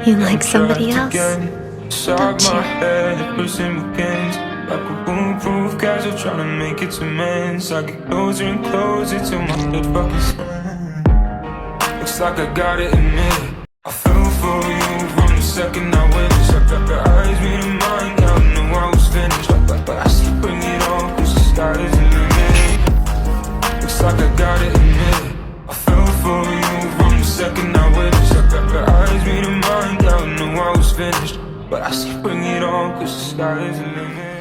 You like somebody else, Inside don't my you? head, it hurts and begins like a bulletproof casual trying to make it to men's. I get closer and closer till my head fucking spins. Looks like I gotta admit it, I fell for you from the second I witnessed. I got the eyes meeting mine, now I knew I was finished. But I still bring it on, cause the sky is the limit. Looks like I gotta admit it, I fell for you from the second I witnessed. I got the eyes meeting mine, now I knew I was finished. But I still bring it on, cause the sky is the limit.